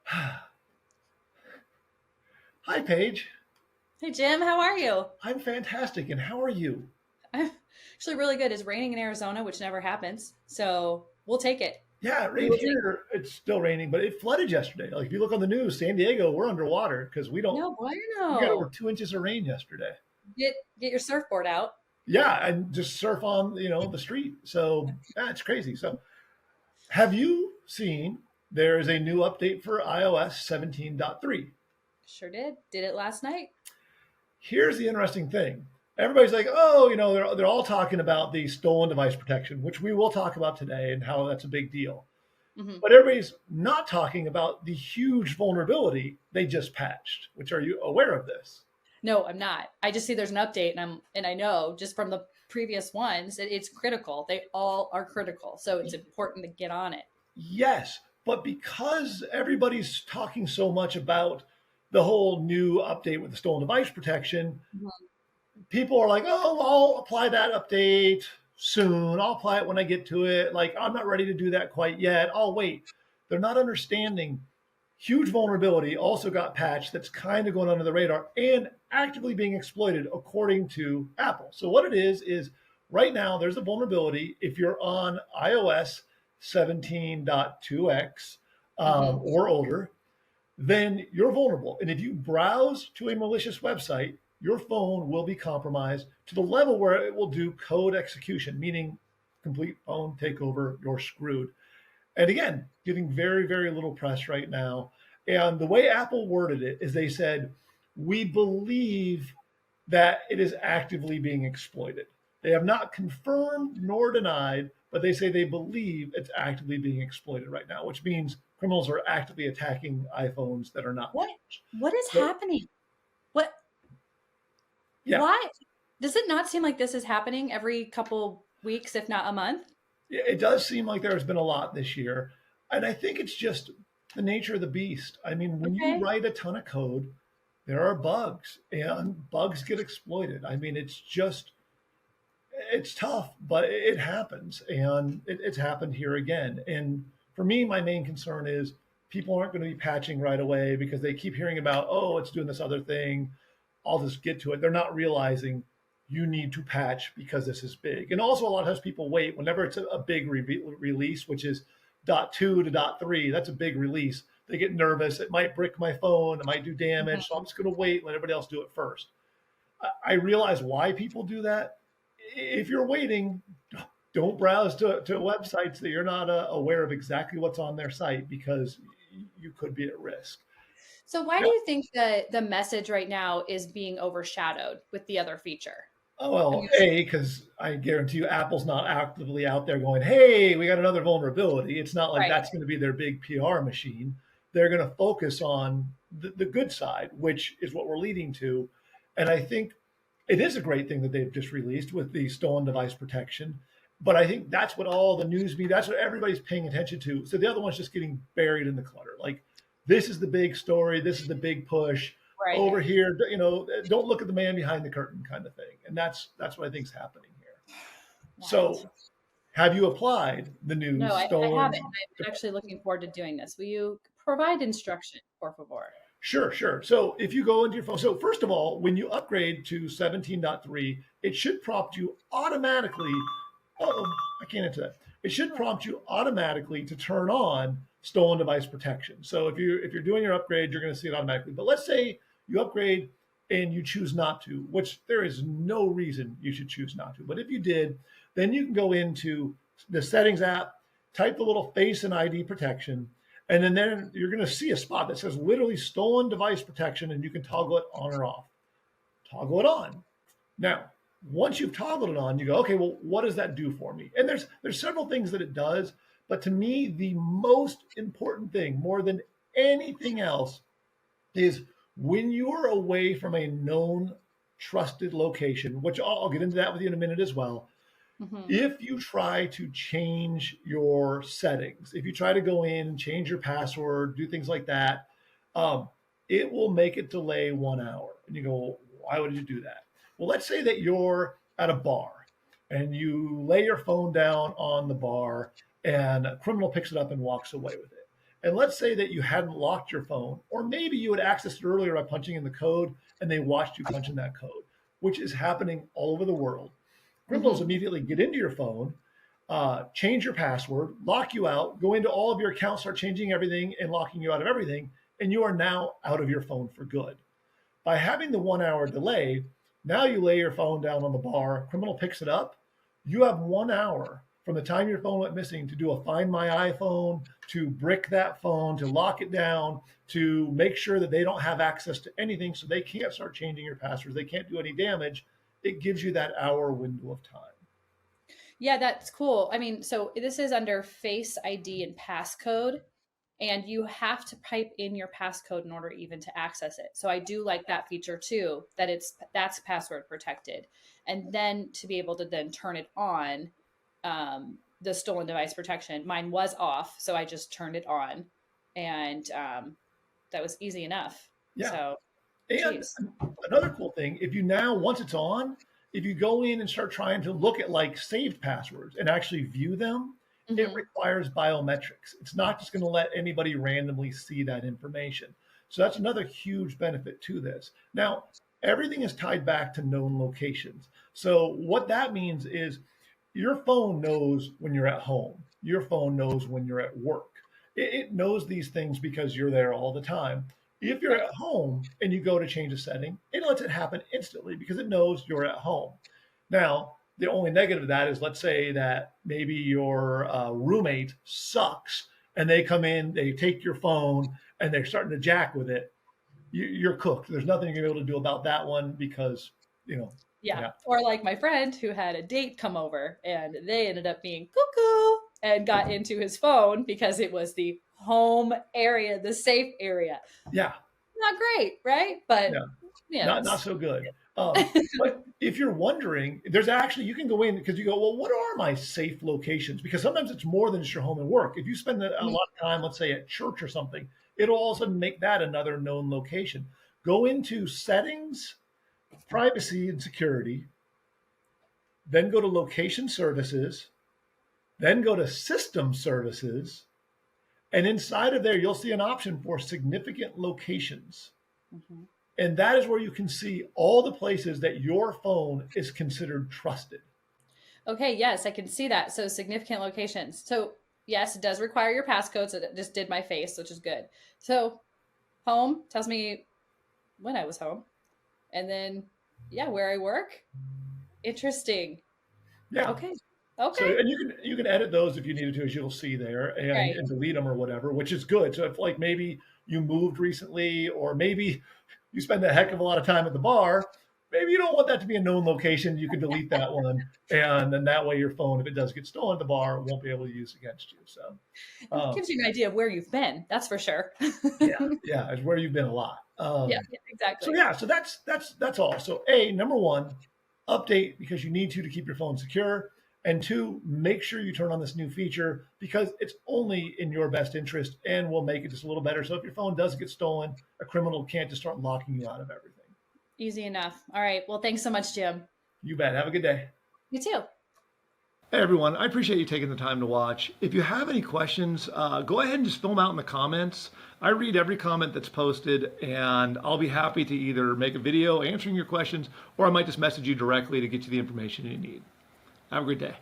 Hi, Paige. Hey Jim, how are you? I'm fantastic. And how are you? I'm actually really good. It's raining in Arizona, which never happens. So we'll take it. Yeah, We right will take here, it's still raining, but it flooded yesterday. Like, if you look on the news, San Diego, we're underwater because no we got over bueno. 2 inches of rain yesterday. Get your surfboard out. Yeah, and just surf on, the street. So, yeah, it's crazy. So, have you seen there is a new update for iOS 17.3? Sure did. Did it last night. Here's the interesting thing. Everybody's like, oh, they're all talking about the stolen device protection, which we will talk about today and how that's a big deal. Hmm. But everybody's not talking about the huge vulnerability they just patched, which are you aware of this? No, I'm not. I just see there's an update, and I know just from the previous ones it's critical. They all are critical, so it's important to get on it. Yes, but because everybody's talking so much about the whole new update with the stolen device protection, Mhm. people are like, oh, I'll apply that update soon. I'll apply it when I get to it. Like, I'm not ready to do that quite yet. I'll wait. They're not understanding huge vulnerability also got patched that's kind of going under the radar and actively being exploited according to Apple. So what it is right now there's a vulnerability if you're on iOS 17.2x Hmm. or older, then you're vulnerable. And if you browse to a malicious website, your phone will be compromised to the level where it will do code execution, meaning complete phone takeover, you're screwed. And again, getting very, very little press right now. And the way Apple worded it is they said, we believe that it is actively being exploited. They have not confirmed nor denied, but they say they believe it's actively being exploited right now, which means criminals are actively attacking iPhones that are not What patched. what is So, happening? What yeah, why does it not seem like this is happening every couple weeks, if not a month? it does seem like there's been a lot this year. And I think it's just the nature of the beast. I mean, when you Okay. write a ton of code, there are bugs and bugs get exploited. I mean, it's tough, but it happens. And it's happened here again. And for me, my main concern is people aren't going to be patching right away because they keep hearing about, oh, it's doing this other thing. I'll just get to it. They're not realizing you need to patch because this is big. And also, a lot of times people wait whenever it's a big release, which is .2 to .3. That's a big release. They get nervous. It might brick my phone. It might do damage. So I'm Mhm. just going to wait. Let everybody else do it first. I realize why people do that. If you're waiting, don't browse to websites that you're not aware of exactly what's on their site because you could be at risk. So why do Yeah. you think that the message right now is being overshadowed with the other feature? Oh, I well, mean, A, because I guarantee you Apple's not actively out there going, hey, we got another vulnerability. It's not like right. that's going to be their big PR machine. They're going to focus on the good side, which is what we're leading to. And I think it is a great thing that they've just released with the stolen device protection. But I think that's what all the news media, that's what everybody's paying attention to. So the other one's just getting buried in the clutter. Like, this is the big story. This is the big push Right. over here, don't look at the man behind the curtain kind of thing. And that's what I think is happening here. Wild. So have you applied the new No, I stolen? haven't. I'm actually looking forward to doing this. Will you provide instruction, por favor? Sure, sure. So if you go into your phone, so first of all, when you upgrade to 17.3, it should prompt you automatically. Oh, I can't answer that. It should prompt you automatically to turn on stolen device protection. So if you're doing your upgrade, you're going to see it automatically. But let's say you upgrade and you choose not to, which there is no reason you should choose not to. But if you did, then you can go into the settings app, type the little face and ID protection, and then you're going to see a spot that says literally stolen device protection, and you can toggle it on or off. Toggle it on. Now, once you've toggled it on, you go, okay, well, what does that do for me? And there's several things that it does, but to me, the most important thing, more than anything else, is when you are away from a known trusted location, which I'll get into that with you in a minute as well. Hmm. If you try to change your settings, if you try to go in and change your password, do things like that, um, it will make it delay 1 hour. And you go, why would you do that? Well, let's say that you're at a bar and you lay your phone down on the bar and a criminal picks it up and walks away with it. And let's say that you hadn't locked your phone, or maybe you had accessed it earlier by punching in the code and they watched you punch in that code, which is happening all over the world. Criminals Hmm. immediately get into your phone, change your password, lock you out, go into all of your accounts, start changing everything and locking you out of everything, and you are now out of your phone for good. By having the 1 hour delay, now you lay your phone down on the bar, criminal picks it up. You have 1 hour from the time your phone went missing to do a find my iPhone, to brick that phone, to lock it down, to make sure that they don't have access to anything so they can't start changing your passwords. They can't do any damage. It gives you that hour window of time. Yeah, that's cool. I mean, so this is under Face ID and passcode, and you have to pipe in your passcode in order even to access it. So I do like that feature too, that that's password protected, and then to be able to then turn it on, the stolen device protection. Mine was off, so I just turned it on, and that was easy enough. Yeah. So, And geez. another cool thing, if you now, once it's on, if you go in and start trying to look at like saved passwords and actually view them, it Hmm. requires biometrics. It's not just going to let anybody randomly see that information. So that's another huge benefit to this. Now, everything is tied back to known locations. So what that means is your phone knows when you're at home. Your phone knows when you're at work. It knows these things because you're there all the time. If you're Right. at home and you go to change a setting, it lets it happen instantly because it knows you're at home. Now, the only negative of that is let's say that maybe your roommate sucks and they come in, they take your phone and they're starting to jack with it. You're cooked. There's nothing you're able to do about that one because, you know, Yeah. yeah, Or like my friend who had a date come over and they ended up being cuckoo and got into his phone because it was the home area, the safe area. yeah, Not great, right? But yeah. yeah, Not it's so good. But if you're wondering, there's actually you can go in because you go, well, what are my safe locations? Because sometimes it's more than just your home and work. If you spend a lot of time, let's say at church or something, it'll all of a sudden make that another known location. Go into settings, privacy and security, then go to location services, then go to system services, and inside of there, you'll see an option for significant locations. Mhm. And that is where you can see all the places that your phone is considered trusted. Okay, yes, I can see that. So significant locations. So yes, it does require your passcode. So that just did my face, which is good. So home tells me when I was home, and then yeah, where I work. Interesting. Yeah. Okay. So Okay. and you can edit those if you needed to, as you'll see there, Right. and delete them or whatever, which is good. So if like maybe you moved recently, or maybe you spend a heck of a lot of time at the bar, maybe you don't want that to be a known location. You can delete that one, and then that way your phone, if it does get stolen at the bar, won't be able to use against you. So It um, gives you an idea of where you've been. That's for sure. yeah, yeah, it's where you've been a lot. Yeah, So exactly. yeah, so that's all. So a number one, update because you need to keep your phone secure, and two, make sure you turn on this new feature because it's only in your best interest and will make it just a little better. So if your phone does get stolen, a criminal can't just start locking you out of everything. Easy enough. All right. Well, thanks so much, Jim. You bet. Have a good day. You too. Hey everyone, I appreciate you taking the time to watch. If you have any questions, go ahead and just fill them out in the comments. I read every comment that's posted, and I'll be happy to either make a video answering your questions, or I might just message you directly to get you the information you need. Have a great day.